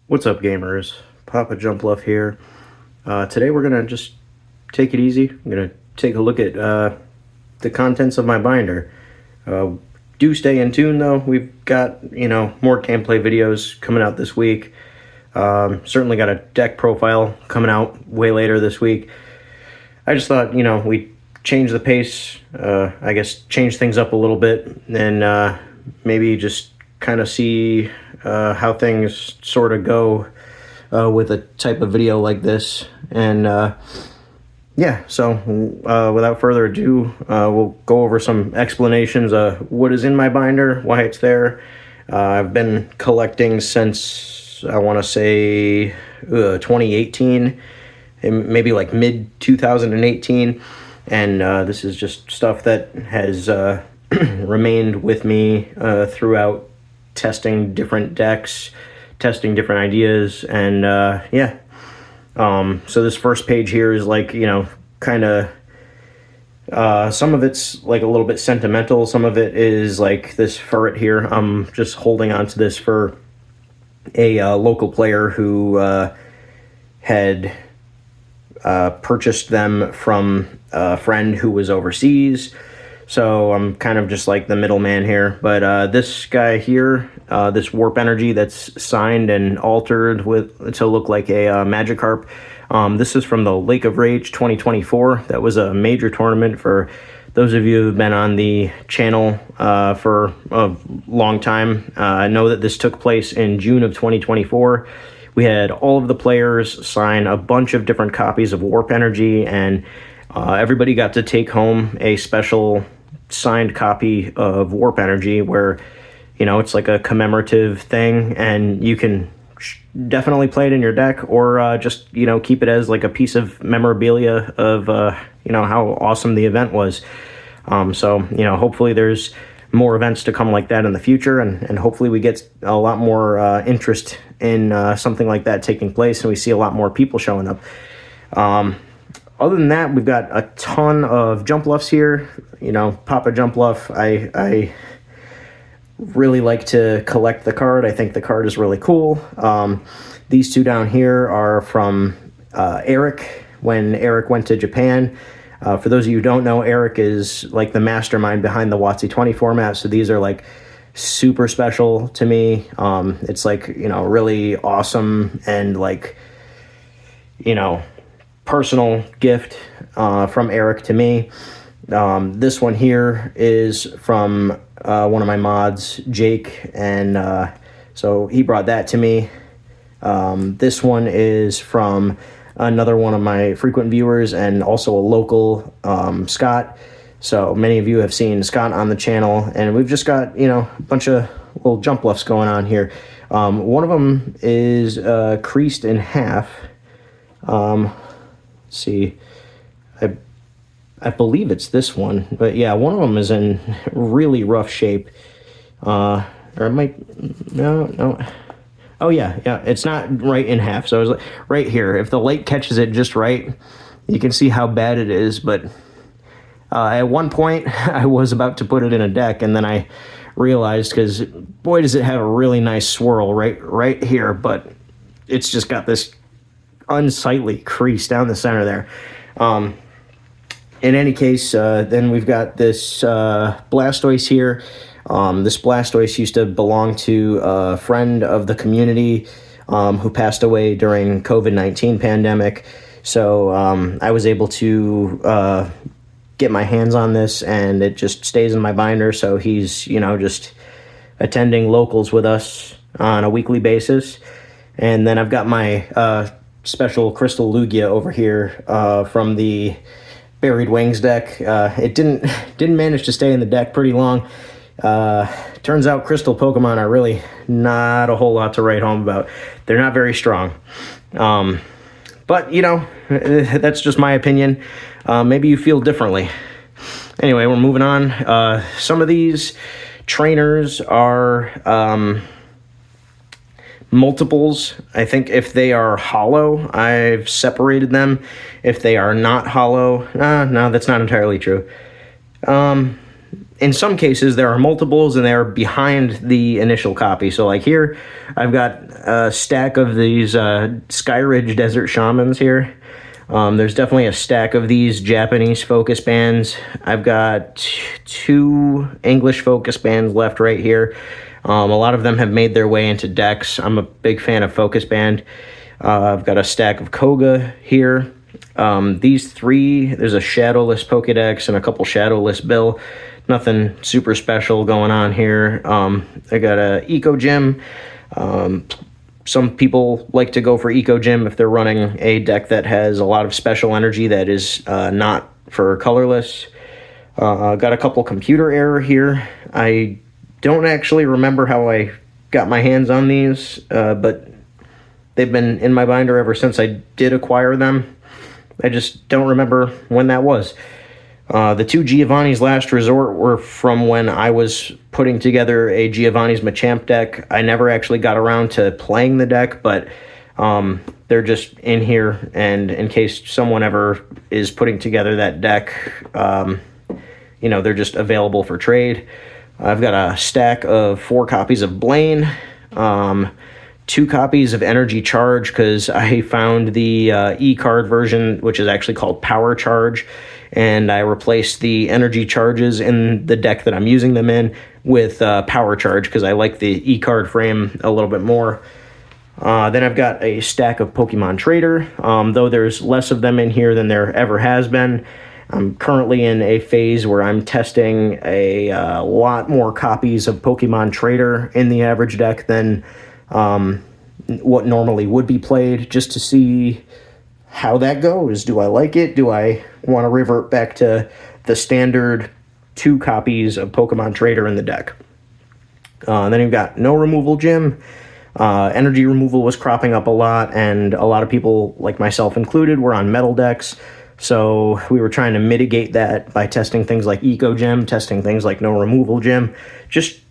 What's up, gamers? Papa Jumpluff here. Today we're gonna just take it easy. I'm gonna take a look at the contents of my binder. Do stay in tune though. We've got more gameplay videos coming out this week. Certainly got a deck profile coming out way later this week. I just thought we change the pace. I guess change things up a little bit and maybe just kind of see how things sort of go with a type of video like this. And yeah, so without further ado, we'll go over some explanations of what is in my binder, why it's there. I've been collecting since, I want to say, 2018, maybe like mid 2018. And this is just stuff that has remained with me throughout testing different decks, testing different ideas, and yeah. So this first page here is like, kind of, some of it's like a little bit sentimental, some of it is like this ferret here. I'm just holding on to this for a local player who had purchased them from a friend who was overseas. So I'm kind of just like the middleman here. But this guy here, this warp energy that's signed and altered to look like a Magikarp. This is from the Lake of Rage 2024. That was a major tournament for those of you who've been on the channel for a long time. I know that this took place in June of 2024. We had all of the players sign a bunch of different copies of Warp Energy, and everybody got to take home a special signed copy of Warp Energy where, it's like a commemorative thing, and you can definitely play it in your deck, or just, keep it as like a piece of memorabilia of, how awesome the event was. So, hopefully there's more events to come like that in the future, and hopefully we get a lot more interest in something like that taking place, and we see a lot more people showing up. Other than that, we've got a ton of Jumpluffs here. Papa Jumpluff, I really like to collect the card. I think the card is really cool. These two down here are from Eric, when Eric went to Japan. For those of you who don't know, Eric is like the mastermind behind the WotC-20 format, so these are like super special to me. It's like, really awesome and like, personal gift from Eric to me. This one here is from one of my mods, Jake, and so he brought that to me. This one is from another one of my frequent viewers and also a local, Scott. So many of you have seen Scott on the channel, and we've just got, a bunch of little Jumpluffs going on here. One of them is creased in half. Let's see, I believe it's this one, but yeah, one of them is in really rough shape. Or it might, no. Oh yeah, it's not right in half. So I was like, right here, if the light catches it just right, you can see how bad it is. But at one point, I was about to put it in a deck, and then I realized, because boy, does it have a really nice swirl right here, but it's just got this unsightly crease down the center there. In any case, then we've got this Blastoise here. This Blastoise used to belong to a friend of the community who passed away during COVID-19 pandemic. So I was able to get my hands on this, and it just stays in my binder. So he's, just attending locals with us on a weekly basis. And then I've got my special Crystal Lugia over here from the Buried Wings deck. It didn't manage to stay in the deck pretty long. Turns out crystal Pokemon are really not a whole lot to write home about. They're not very strong. But, that's just my opinion. Maybe you feel differently. Anyway, we're moving on. Some of these trainers are multiples. I think if they are hollow, I've separated them. If they are not hollow, no, that's not entirely true. in some cases, there are multiples and they're behind the initial copy. So like here, I've got a stack of these Skyridge Desert Shamans here. There's definitely a stack of these Japanese focus bands. I've got 2 English focus bands left right here. A lot of them have made their way into decks. I'm a big fan of focus band. I've got a stack of Koga here. These 3, there's a Shadowless Pokedex and a couple Shadowless Bill. Nothing super special going on here. I got a Eco Gym. Some people like to go for Eco Gym if they're running a deck that has a lot of special energy that is not for colorless. Got a couple computer error here. I don't actually remember how I got my hands on these, but they've been in my binder ever since I did acquire them. I just don't remember when that was. The 2 Giovanni's Last Resort were from when I was putting together a Giovanni's Machamp deck. I never actually got around to playing the deck, but they're just in here, and in case someone ever is putting together that deck, you know, they're just available for trade. I've got a stack of 4 copies of Blaine, 2 copies of Energy Charge, because I found the E-card version, which is actually called Power Charge, and I replaced the Energy Charges in the deck that I'm using them in with Power Charge, because I like the E-card frame a little bit more. Then I've got a stack of Pokemon Trader, though there's less of them in here than there ever has been. I'm currently in a phase where I'm testing a lot more copies of Pokemon Trader in the average deck than what normally would be played, just to see how that goes. Do I like it? Do I want to revert back to the standard 2 copies of Pokemon Trader in the deck? Then you've got No Removal Gym. Energy removal was cropping up a lot, and a lot of people, like myself included, were on metal decks. So we were trying to mitigate that by testing things like Eco Gym, testing things like No Removal Gym, just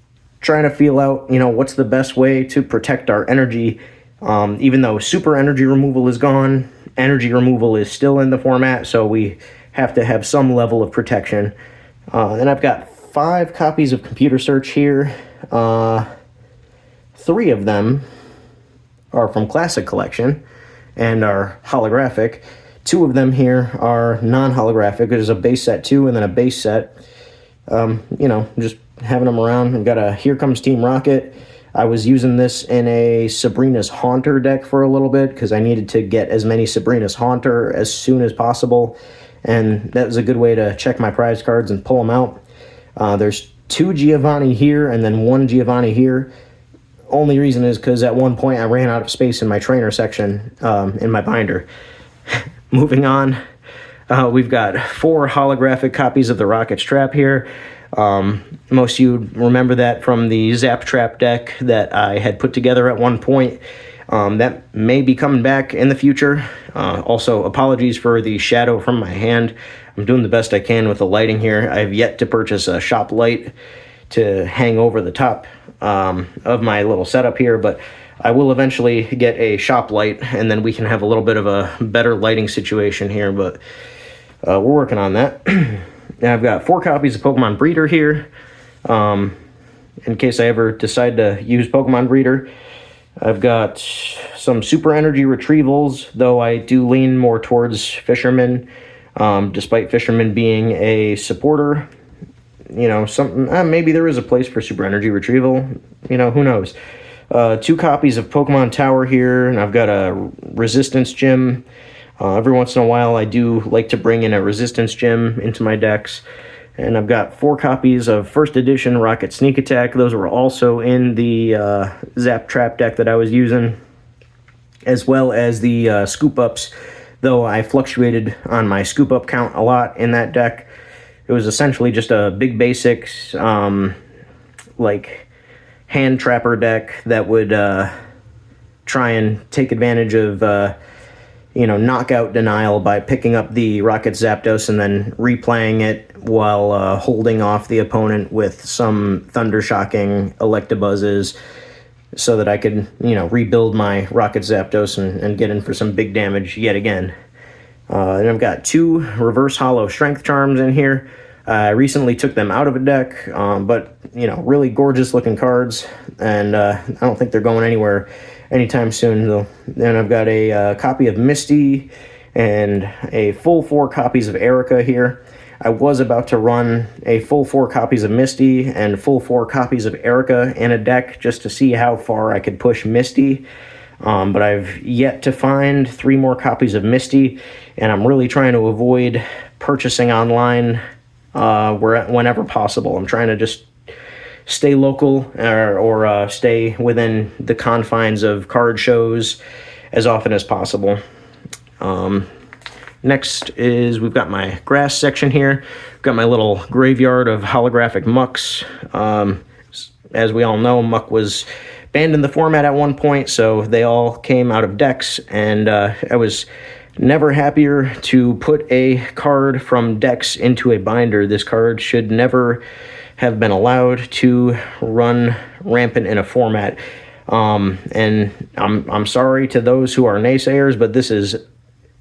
trying to feel out, you know, what's the best way to protect our energy. Even though super energy removal is gone, energy removal is still in the format, so we have to have some level of protection. Then I've got 5 copies of Computer Search here. 3 of them are from Classic Collection and are holographic. 2 of them here are non-holographic. There's a base set 2 and then a base set. You know, just having them around. I've got a Here Comes Team Rocket. I was using this in a Sabrina's Haunter deck for a little bit because I needed to get as many Sabrina's Haunter as soon as possible, and that was a good way to check my prize cards and pull them out. There's 2 Giovanni here and then 1 Giovanni here. Only reason is because at one point I ran out of space in my trainer section in my binder. Moving on, we've got 4 holographic copies of the Rocket's Trap here. Most of you remember that from the Zap Trap deck that I had put together at one point. That may be coming back in the future. Also, apologies for the shadow from my hand. I'm doing the best I can with the lighting here. I've yet to purchase a shop light to hang over the top of my little setup here, but I will eventually get a shop light, and then we can have a little bit of a better lighting situation here, but we're working on that. Now I've got 4 copies of Pokemon Breeder here, in case I ever decide to use Pokemon Breeder. I've got some Super Energy Retrievals, though I do lean more towards Fisherman, despite Fisherman being a supporter. You know, something maybe there is a place for Super Energy Retrieval. You know, who knows? 2 copies of Pokemon Tower here, and I've got a Resistance Gym. Every once in a while, I do like to bring in a Resistance Gym into my decks. And I've got 4 copies of First Edition Rocket Sneak Attack. Those were also in the Zap Trap deck that I was using, as well as the Scoop Ups, though I fluctuated on my Scoop Up count a lot in that deck. It was essentially just a big basics, like, hand trapper deck that would try and take advantage of, you know, knockout denial by picking up the Rocket Zapdos and then replaying it while holding off the opponent with some Thunder Shocking Electabuzzes so that I could, you know, rebuild my Rocket Zapdos and get in for some big damage yet again. And I've got 2 Reverse Hollow Strength Charms in here. I recently took them out of a deck, but, you know, really gorgeous looking cards, and I don't think they're going anywhere anytime soon, though. Then I've got a copy of Misty and a full 4 copies of Erica here. I was about to run a full 4 copies of Misty and full 4 copies of Erica in a deck just to see how far I could push Misty. But I've yet to find 3 more copies of Misty, and I'm really trying to avoid purchasing online whenever possible. I'm trying to just stay local or stay within the confines of card shows as often as possible. Next is we've got my grass section here. Got my little graveyard of holographic mucks. As we all know, muck was banned in the format at one point, so they all came out of decks, and I was never happier to put a card from decks into a binder. This card should never have been allowed to run rampant in a format. And I'm sorry to those who are naysayers, but this is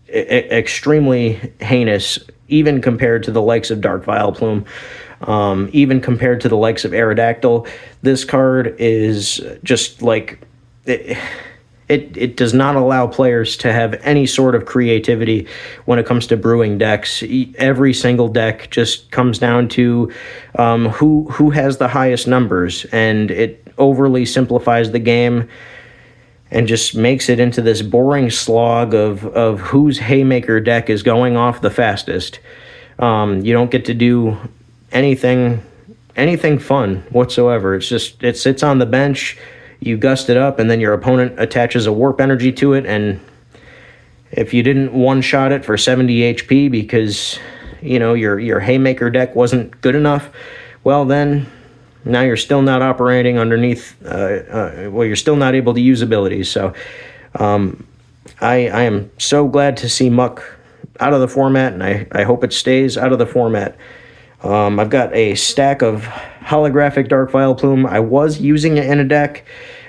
extremely heinous, even compared to the likes of Dark Vileplume, even compared to the likes of Aerodactyl. This card is just like... It does not allow players to have any sort of creativity when it comes to brewing decks. Every single deck just comes down to who has the highest numbers, and it overly simplifies the game and just makes it into this boring slog of whose Haymaker deck is going off the fastest. You don't get to do anything fun whatsoever. It's just, it sits on the bench, you gust it up, and then your opponent attaches a warp energy to it, and if you didn't one-shot it for 70 HP because, you know, your Haymaker deck wasn't good enough, well then, now you're still not operating underneath, you're still not able to use abilities. So I am so glad to see Muck out of the format, and I hope it stays out of the format. I've got a stack of holographic Dark Vileplume. I was using it in a deck,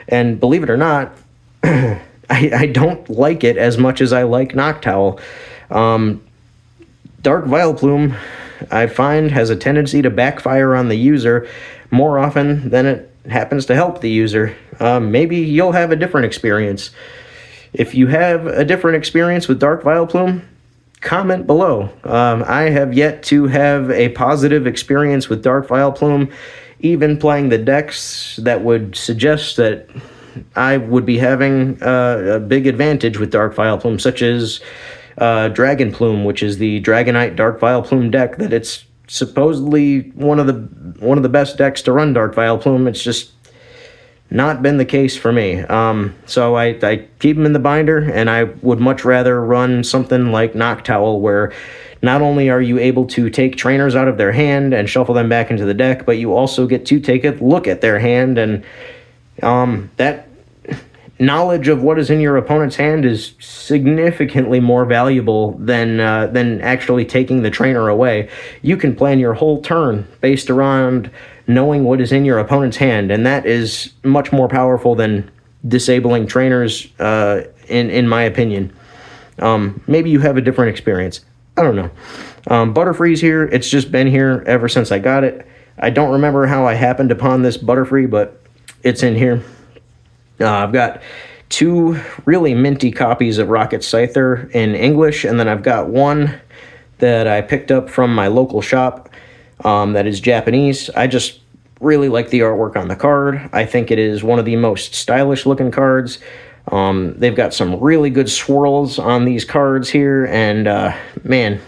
and believe it or not, I don't like it as much as I like Noctowl. Dark Vileplume, I find, has a tendency to backfire on the user more often than it happens to help the user. Maybe you'll have a different experience. If you have a different experience with Dark Vileplume, comment below. I have yet to have a positive experience with Dark Vileplume, even playing the decks that would suggest that I would be having a big advantage with Dark Vileplume, such as Dragon Plume, which is the Dragonite Dark Vileplume deck that it's supposedly one of the best decks to run Dark Vileplume. It's just not been the case for me. So I keep them in the binder, and I would much rather run something like Noctowl, where not only are you able to take trainers out of their hand and shuffle them back into the deck, but you also get to take a look at their hand, and that knowledge of what is in your opponent's hand is significantly more valuable than actually taking the trainer away. You can plan your whole turn based around knowing what is in your opponent's hand, and that is much more powerful than disabling trainers, in my opinion. Maybe you have a different experience. I don't know. Butterfree's here. It's just been here ever since I got it. I don't remember how I happened upon this Butterfree, but it's in here. I've got 2 really minty copies of Rocket Scyther in English, and then I've got one that I picked up from my local shop that is Japanese. I just really like the artwork on the card. I think it is one of the most stylish looking cards. They've got some really good swirls on these cards here, and man,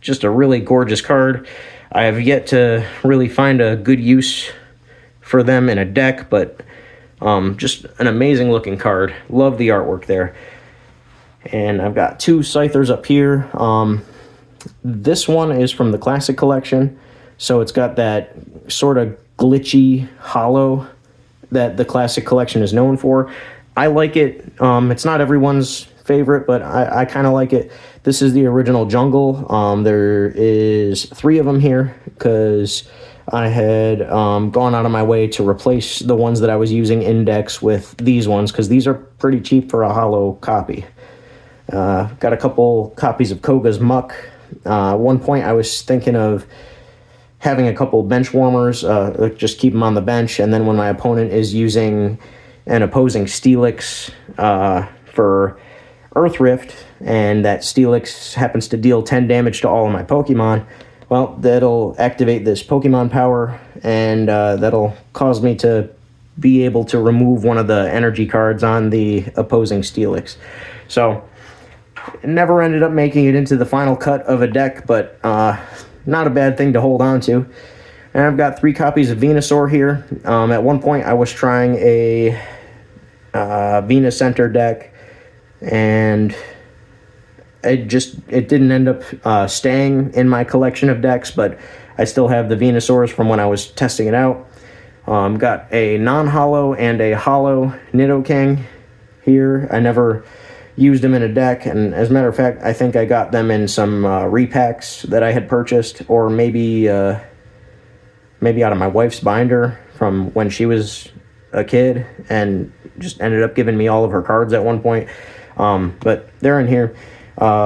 just a really gorgeous card. I have yet to really find a good use for them in a deck, but just an amazing looking card. Love the artwork there. And I've got 2 Scythers up here. This one is from the Classic Collection, so it's got that sort of glitchy hollow that the Classic Collection is known for. I like it. It's not everyone's favorite, but I kind of like it. This is the original Jungle. There is 3 of them here because I had gone out of my way to replace the ones that I was using index with these ones, because these are pretty cheap for a hollow copy. Got a couple copies of Koga's Muck. At one point I was thinking of having a couple bench warmers, just keep them on the bench, and then when my opponent is using an opposing Steelix for Earth Rift, and that Steelix happens to deal 10 damage to all of my Pokemon, well, that'll activate this Pokemon power, and that'll cause me to be able to remove one of the energy cards on the opposing Steelix. So, it never ended up making it into the final cut of a deck, but not a bad thing to hold on to. And I've got 3 copies of Venusaur here. At one point, I was trying a Venucenter deck, and it didn't end up staying in my collection of decks, but I still have the Venusaurs from when I was testing it out. Got a non-holo and a holo Nidoking here. I never used them in a deck, and as a matter of fact, I think I got them in some repacks that I had purchased, or maybe out of my wife's binder from when she was a kid, and just ended up giving me all of her cards at one point. But they're in here.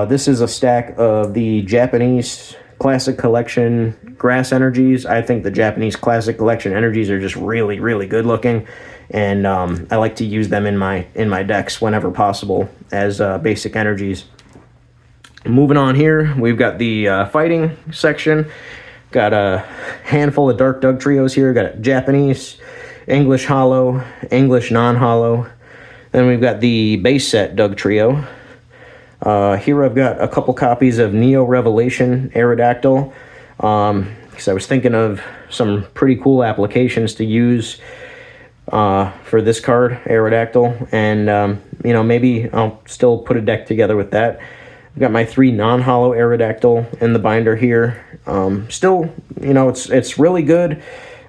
This is a stack of the Japanese Classic Collection Grass Energies. I think the Japanese Classic Collection Energies are just really, really good looking, and I like to use them in my decks whenever possible as basic energies. Moving on here, we've got the fighting section. Got a handful of Dark Doug trios here. Got a Japanese, English holo, English non-holo. Then we've got the base set Doug trio. Here I've got a couple copies of Neo Revelation Aerodactyl, because I was thinking of some pretty cool applications to use for this card, Aerodactyl, and maybe I'll still put a deck together with that. I've got my 3 non-holo Aerodactyl in the binder here. Still, it's really good,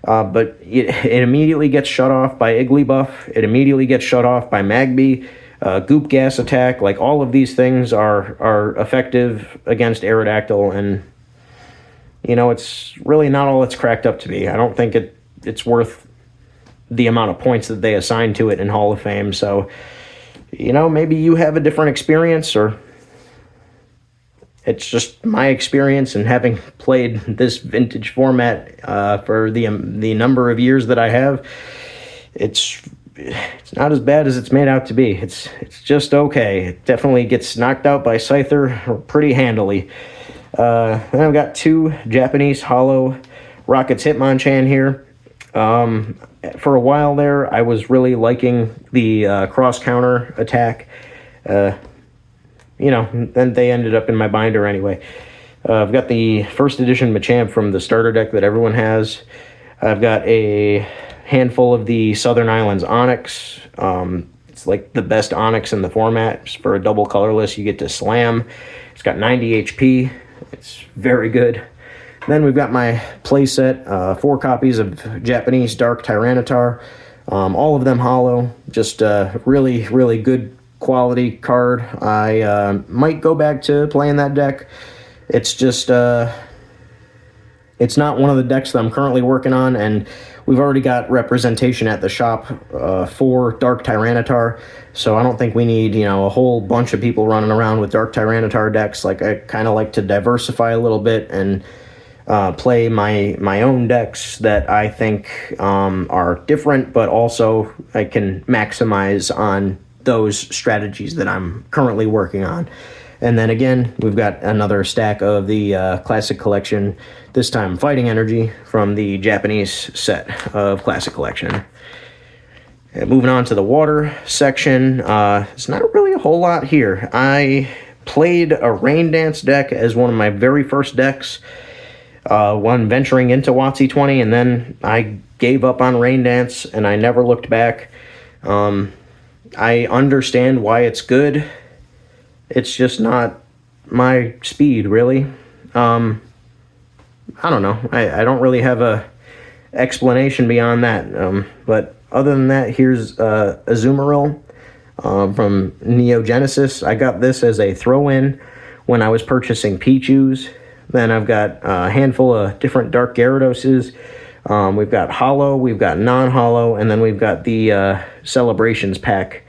but it immediately gets shut off by Igglybuff. It immediately gets shut off by Magby. Goop Gas Attack, like all of these things are effective against Aerodactyl, and it's really not all it's cracked up to be. I don't think it's worth the amount of points that they assign to it in Hall of Fame. So, maybe you have a different experience, or it's just my experience, and having played this vintage format for the number of years that I have, it's not as bad as it's made out to be. It's just okay. It definitely gets knocked out by Scyther pretty handily. Then I've got 2 Japanese holo Rockets Hitmonchan here. For a while there, I was really liking the cross-counter attack. Then they ended up in my binder anyway. I've got the first edition Machamp from the starter deck that everyone has. I've got a handful of the Southern Islands Onyx. It's like the best Onyx in the format. Just for a double colorless, you get to Slam. It's got 90 HP. It's very good. Then we've got my playset, 4 copies of Japanese Dark Tyranitar. All of them holo. Just a really, really good quality card. I might go back to playing that deck. It's just it's not one of the decks that I'm currently working on, and we've already got representation at the shop for Dark Tyranitar, so I don't think we need, a whole bunch of people running around with Dark Tyranitar decks. Like, I kind of like to diversify a little bit and play my own decks that I think are different, but also I can maximize on those strategies that I'm currently working on. And then again, we've got another stack of the Classic Collection, this time Fighting Energy, from the Japanese set of Classic Collection. And moving on to the water section, it's not really a whole lot here. I played a Rain Dance deck as one of my very first decks when venturing into WotC-20, and then I gave up on Rain Dance, and I never looked back. I understand why it's good. It's just not my speed, really. I don't know. I don't really have a explanation beyond that. But other than that, here's Azumarill from Neo Genesis. I got this as a throw-in when I was purchasing Pichus. Then I've got a handful of different Dark Gyarados. We've got holo, we've got non-holo, and then we've got the Celebrations pack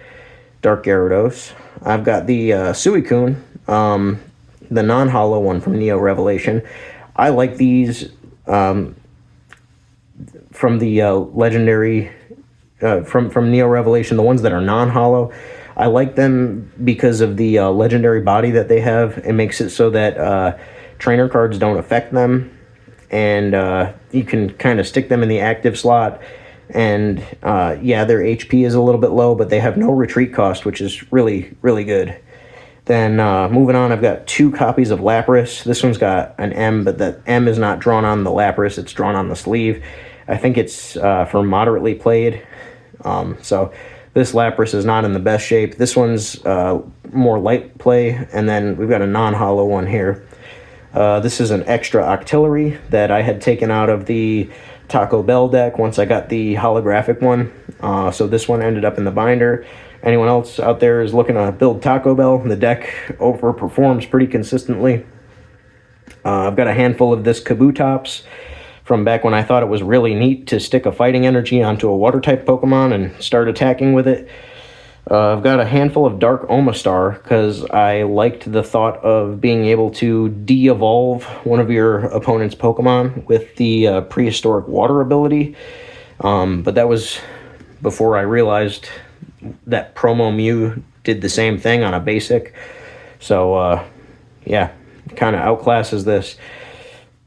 Dark Gyarados. I've got the Suicune, the non-holo one from Neo Revelation. I like these from the legendary, from Neo Revelation, the ones that are non-hollow. I like them because of the legendary body that they have. It makes it so that trainer cards don't affect them, and you can kind of stick them in the active slot. And yeah, their HP is a little bit low, but they have no retreat cost, which is really, really good. Then moving on, I've got 2 copies of Lapras. This one's got an M, but the M is not drawn on the Lapras, it's drawn on the sleeve. I think it's for moderately played. So this Lapras is not in the best shape. This one's more light play, and then we've got a non-hollow one here. This is an extra Octillery that I had taken out of the Taco Bell deck once I got the holographic one. So this one ended up in the binder. Anyone else out there is looking to build Taco Bell, the deck overperforms pretty consistently. I've got a handful of this Kabutops from back when I thought it was really neat to stick a fighting energy onto a water type Pokemon and start attacking with it. I've got a handful of Dark Omastar because I liked the thought of being able to de-evolve one of your opponent's Pokemon with the prehistoric water ability. But that was before I realized that Promo Mew did the same thing on a basic. So yeah, kind of outclasses this.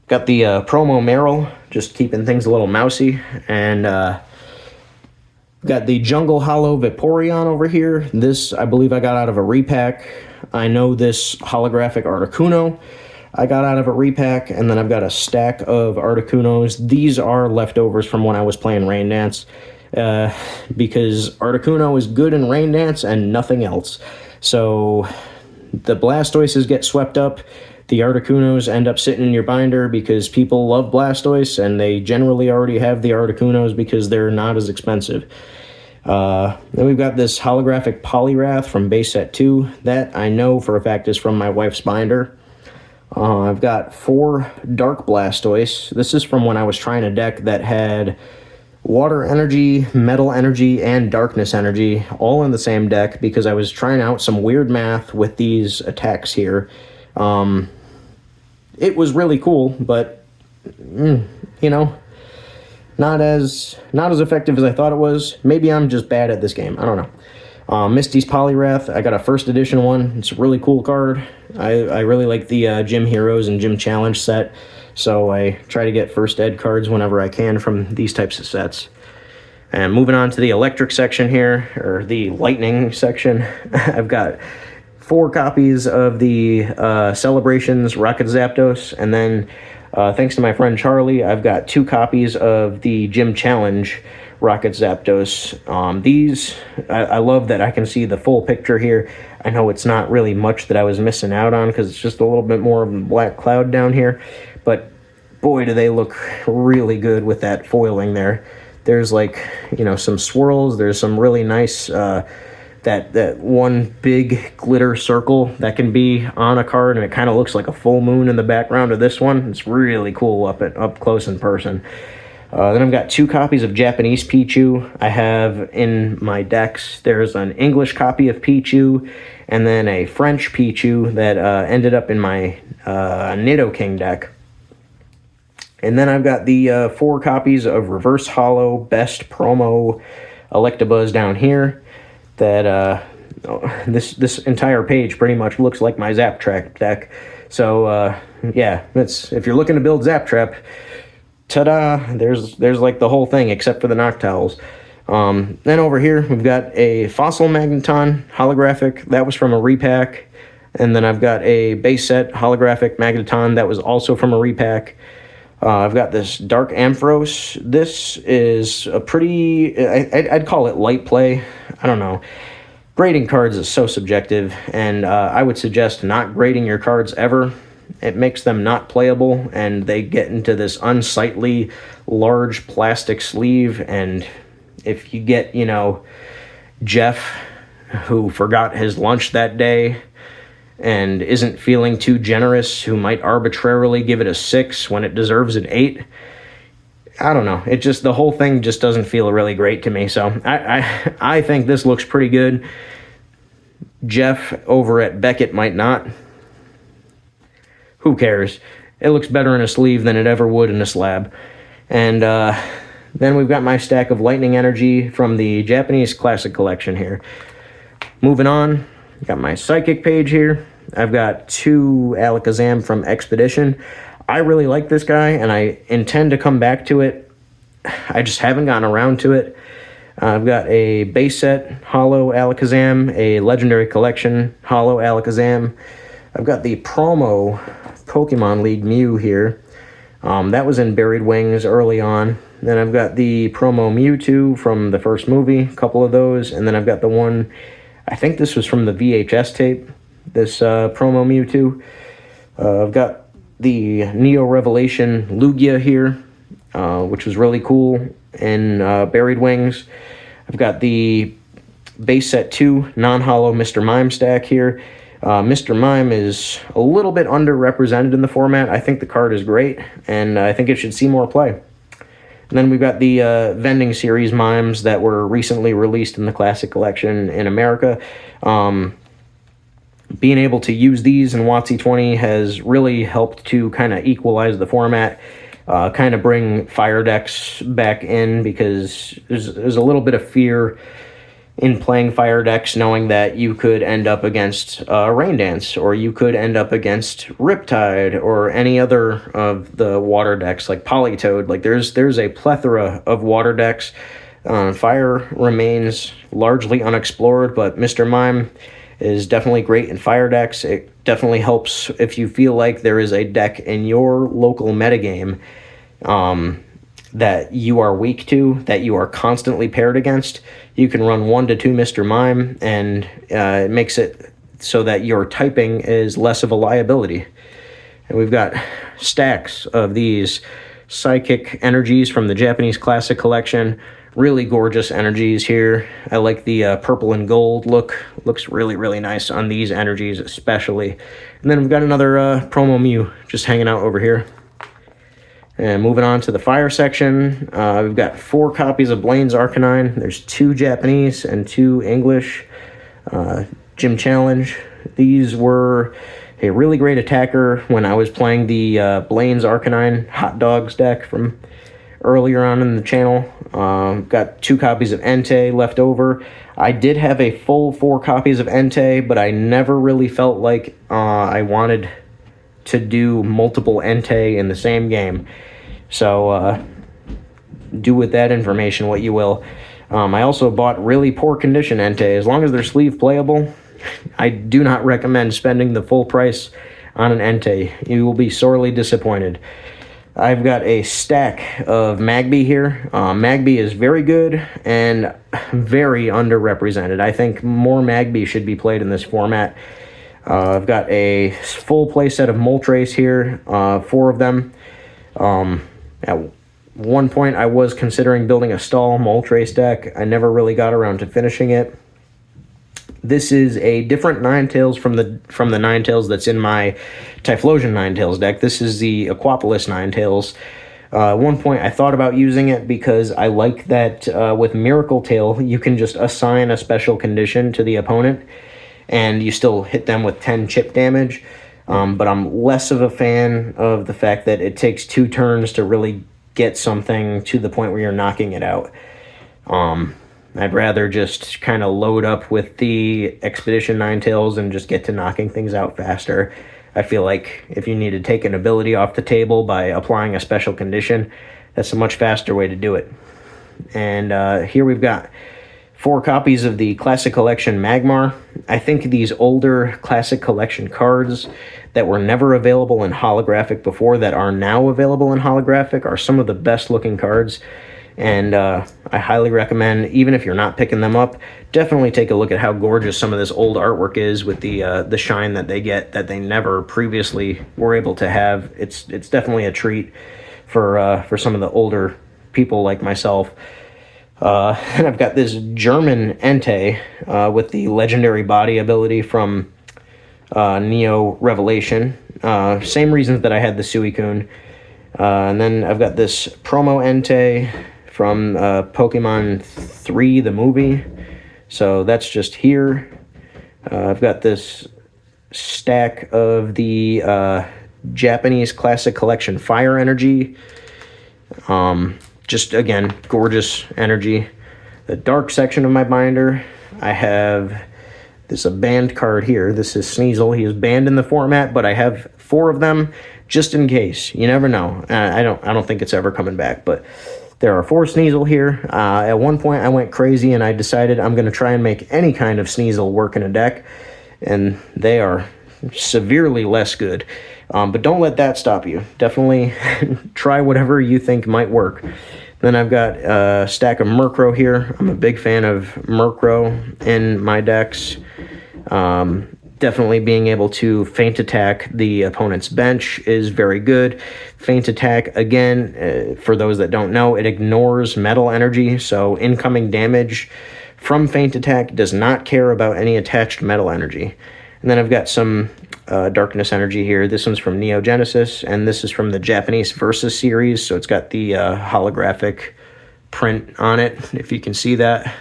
Got the Promo Meryl, just keeping things a little mousy, and got the Jungle Hollow Vaporeon over here. This, I believe I got out of a repack. I know this holographic Articuno I got out of a repack, and then I've got a stack of Articunos. These are leftovers from when I was playing Rain Dance, because Articuno is good in Rain Dance and nothing else. So the Blastoises get swept up. The Articunos end up sitting in your binder because people love Blastoise, and they generally already have the Articunos because they're not as expensive. Then we've got this holographic Poliwrath from base set 2. That I know for a fact is from my wife's binder. I've got 4 Dark Blastoise. This is from when I was trying a deck that had Water Energy, Metal Energy, and Darkness Energy all in the same deck because I was trying out some weird math with these attacks here. It was really cool, but you know, not as effective as I thought it was. Maybe I'm just bad at this game. I don't know. Misty's Poliwrath. I got a first edition one. It's a really cool card. I really like the Gym Heroes and Gym Challenge set, so I try to get first ed cards whenever I can from these types of sets. And moving on to the electric section here, or the lightning section, I've got 4 copies of the Celebrations Rocket Zapdos, and then thanks to my friend Charlie, I've got 2 copies of the Gym Challenge Rocket Zapdos. These, I love that I can see the full picture here. I know it's not really much that I was missing out on because it's just a little bit more of a black cloud down here, but boy, do they look really good with that foiling there. There's like, you know, some swirls, there's some really nice that one big glitter circle that can be on a card, and it kind of looks like a full moon in the background of this one. It's really cool up close in person. Then I've got 2 copies of Japanese Pichu I have in my decks. There's an English copy of Pichu, and then a French Pichu that ended up in my Nidoking deck. And then I've got the 4 copies of Reverse Hollow Best Promo Electabuzz down here. That this entire page pretty much looks like my Zap Trap deck. So yeah, if you're looking to build Zap Trap, ta-da! There's like the whole thing except for the Noctowls. Then over here we've got a Fossil Magneton holographic that was from a repack, and then I've got a base set holographic Magneton that was also from a repack. I've got this Dark Ampharos. This is a pretty, I'd call it light play. I don't know. Grading cards is so subjective, and I would suggest not grading your cards ever. It makes them not playable, and they get into this unsightly, large plastic sleeve, and if you get, you know, Jeff, who forgot his lunch that day, and isn't feeling too generous, who might arbitrarily give it a 6 when it deserves an 8. I don't know. It just, the whole thing just doesn't feel really great to me. So I think this looks pretty good. Jeff over at Beckett might not. Who cares? it looks better in a sleeve than it ever would in a slab. And then we've got my stack of lightning energy from the Japanese Classic Collection here. Moving on, got my psychic page here. I've got 2 Alakazam from Expedition. I really like this guy, and I intend to come back to it. I just haven't gotten around to it. I've got a base set Holo Alakazam, a Legendary Collection Holo Alakazam. I've got the promo Pokemon League Mew here. That was in Buried Wings early on. Then I've got the promo Mewtwo from the first movie, a couple of those. And then I've got the one, I think this was from the VHS tape, this promo Mewtwo. I've got the Neo Revelation Lugia here, which was really cool in Buried Wings. I've got the base set 2 non-holo Mr. Mime stack here. Mr. Mime is a little bit underrepresented in the format. I think the card is great, and I think it should see more play. And then we've got the vending series Mimes that were recently released in the Classic Collection in America. Being able to use these in WotC-20 has really helped to kind of equalize the format, kind of bring fire decks back in, because there's a little bit of fear in playing fire decks, knowing that you could end up against Rain Dance, or you could end up against Riptide, or any other of the water decks like Politoed. Like there's a plethora of water decks. Fire remains largely unexplored, but Mr. Mime is definitely great in fire decks. It definitely helps if you feel like there is a deck in your local metagame that you are weak to, that you are constantly paired against. You can run 1 to 2 Mr. Mime, and it makes it so that your typing is less of a liability. And we've got stacks of these psychic energies from the Japanese Classic Collection. Really gorgeous energies here. I like the purple and gold look. Looks really, really nice on these energies especially. And then we've got another promo Mew just hanging out over here. And moving on to the fire section, we've got 4 copies of Blaine's Arcanine. There's 2 Japanese and 2 English. Gym Challenge. These were a really great attacker when I was playing the Blaine's Arcanine Hot Dogs deck from earlier on in the channel. Got 2 copies of Entei left over. I did have a full 4 copies of Entei, but I never really felt like I wanted to do multiple Entei in the same game. So do with that information what you will. I also bought really poor condition Entei. As long as they're sleeve playable, I do not recommend spending the full price on an Entei. You will be sorely disappointed. I've got a stack of Magby here. Magby is very good and very underrepresented. I think more Magby should be played in this format. I've got a full play set of Moltres here, 4 of them. At one point, I was considering building a stall Moltres deck. I never really got around to finishing it. This is a different Ninetales from the Ninetales that's in my Typhlosion Ninetales deck. This is the Aquapolis Ninetales. At one point, I thought about using it because I like that with Miracle Tail, you can just assign a special condition to the opponent, and you still hit them with 10 chip damage. But I'm less of a fan of the fact that it takes 2 turns to really get something to the point where you're knocking it out. I'd rather just kind of load up with the Expedition Ninetales and just get to knocking things out faster. I feel like if you need to take an ability off the table by applying a special condition, that's a much faster way to do it. And here we've got 4 copies of the Classic Collection Magmar. I think these older Classic Collection cards that were never available in holographic before, that are now available in holographic, are some of the best looking cards. And I highly recommend, even if you're not picking them up, definitely take a look at how gorgeous some of this old artwork is with the shine that they get that they never previously were able to have. It's definitely a treat for some of the older people like myself. And I've got this German Entei with the legendary body ability from Neo Revelation. Same reasons that I had the Suicune. And then I've got this promo Entei from Pokemon 3, the movie. So that's just here. I've got this stack of the Japanese Classic Collection Fire Energy. Just, again, gorgeous energy. The dark section of my binder, I have this a banned card here. This is Sneasel. He is banned in the format, but I have 4 of them just in case. You never know. I don't think it's ever coming back, but there are 4 Sneasel here. At one point, I went crazy and I decided I'm going to try and make any kind of Sneasel work in a deck, and they are severely less good. But don't let that stop you. Definitely try whatever you think might work. Then I've got a stack of Murkrow here. I'm a big fan of Murkrow in my decks. Definitely being able to feint attack the opponent's bench is very good. Feint attack, again, for those that don't know, it ignores metal energy, so incoming damage from feint attack does not care about any attached metal energy. And then I've got some darkness energy here. This one's from Neo Genesis, and this is from the Japanese Versus series, so it's got the holographic print on it, if you can see that.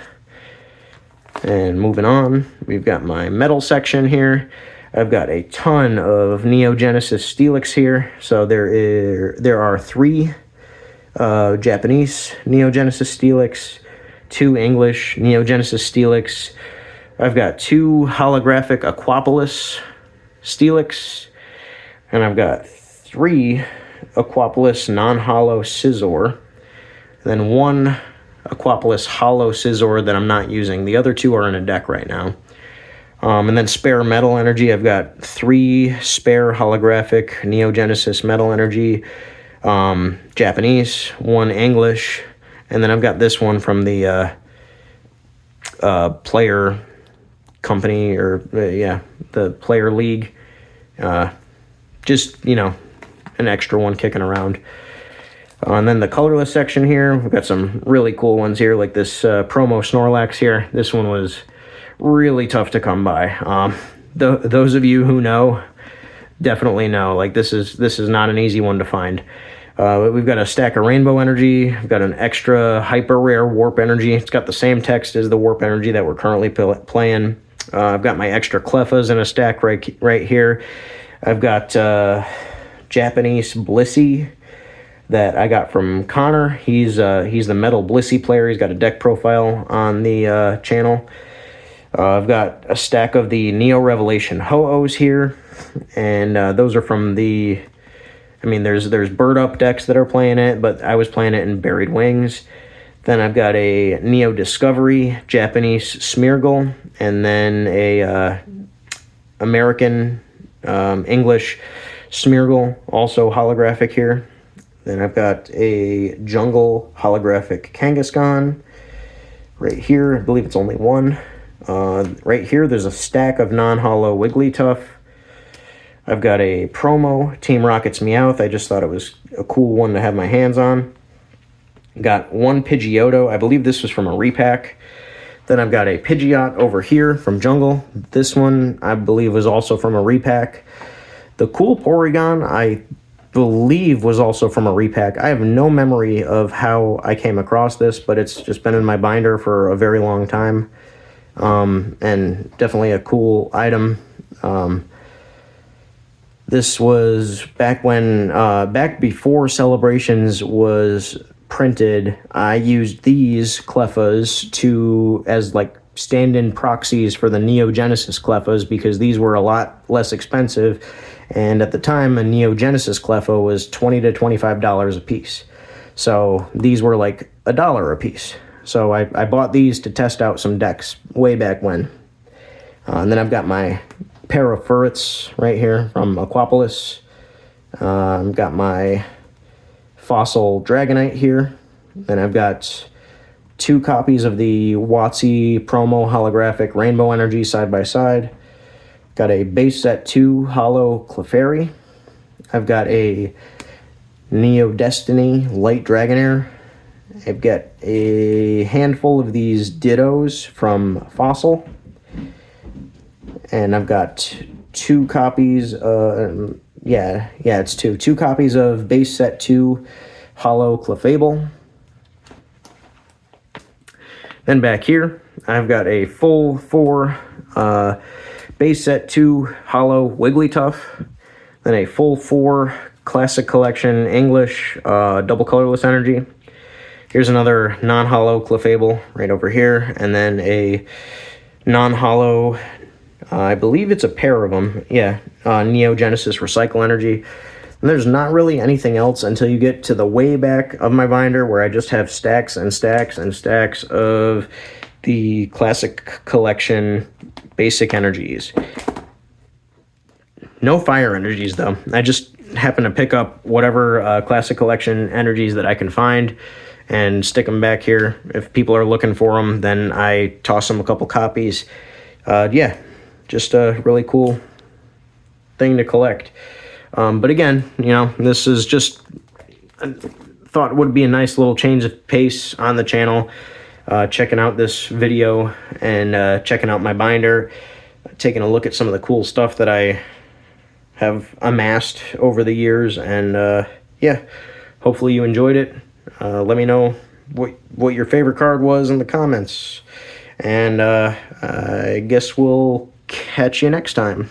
And moving on, we've got my metal section here. I've got a ton of Neo Genesis Steelix here. So there are 3 Japanese Neo Genesis Steelix, 2 English Neo Genesis Steelix. I've got 2 holographic Aquapolis Steelix, and I've got 3 Aquapolis non-hollow Scizor, then 1 Aquapolis hollow Scizor that I'm not using. The other 2 are in a deck right now. And then spare metal energy. I've got 3 spare holographic Neo Genesis metal energy, Japanese, 1 English, and then I've got this one from the player company, or the player league. Just, an extra one kicking around. And then the colorless section here, we've got some really cool ones here, like this promo Snorlax here. This one was really tough to come by. Those of you who know definitely know, like, this is not an easy one to find. We've got a stack of rainbow energy. We've got an extra hyper rare warp energy. It's got the same text as the warp energy that we're currently playing. I've got my extra Cleffas in a stack right here. I've got Japanese Blissey that I got from Connor. He's the Metal Blissey player. He's got a deck profile on the channel. I've got a stack of the Neo Revelation Ho-Ohs here, and those are from the... there's Bird Up decks that are playing it, but I was playing it in Buried Wings. Then I've got a Neo Discovery Japanese Smeargle, and then a American English Smeargle, also holographic here. Then I've got a Jungle holographic Kangaskhan right here. I believe it's only 1. Right here, there's a stack of non-hollow Wigglytuff. I've got a promo Team Rocket's Meowth. I just thought it was a cool one to have my hands on. Got 1 Pidgeotto. I believe this was from a repack. Then I've got a Pidgeot over here from Jungle. This one, I believe, was also from a repack. The cool Porygon, I believe, was also from a repack. I have no memory of how I came across this, but it's just been in my binder for a very long time. And definitely a cool item. This was back when, back before Celebrations was printed. I used these Cleffas as like stand-in proxies for the Neo Genesis Cleffas, because these were a lot less expensive. And at the time, a Neo Genesis Cleffa was $20 to $25 a piece. So these were like $1 a piece. So I bought these to test out some decks way back when. And then I've got my pair of Furrets right here from Aquapolis. I've got my Fossil Dragonite here. Then I've got 2 copies of the WotC promo holographic Rainbow Energy side by side. Got a base set 2 Hollow Clefairy. I've got a Neo Destiny Light Dragonair. I've got a handful of these Dittos from Fossil. And I've got 2 copies, it's 2. 2 copies of base set 2 Hollow Clefable. Then back here, I've got a full 4 base set 2 Hollow Wigglytuff. Then a full 4 Classic Collection English double colorless energy. Here's another non-hollow Clefable right over here, and then a non-hollow, I believe it's a pair of them, yeah, Neo Genesis Recycle Energy. And there's not really anything else until you get to the way back of my binder, where I just have stacks and stacks and stacks of the Classic Collection basic energies. No fire energies though. I just happen to pick up whatever Classic Collection energies that I can find and stick them back here. If people are looking for them, then I toss them a couple copies. Yeah, just a really cool thing to collect. But again, you know, this is just, I thought it would be a nice little change of pace on the channel, checking out this video and checking out my binder, taking a look at some of the cool stuff that I have amassed over the years. And yeah, hopefully you enjoyed it. Let me know what your favorite card was in the comments. And I guess we'll catch you next time.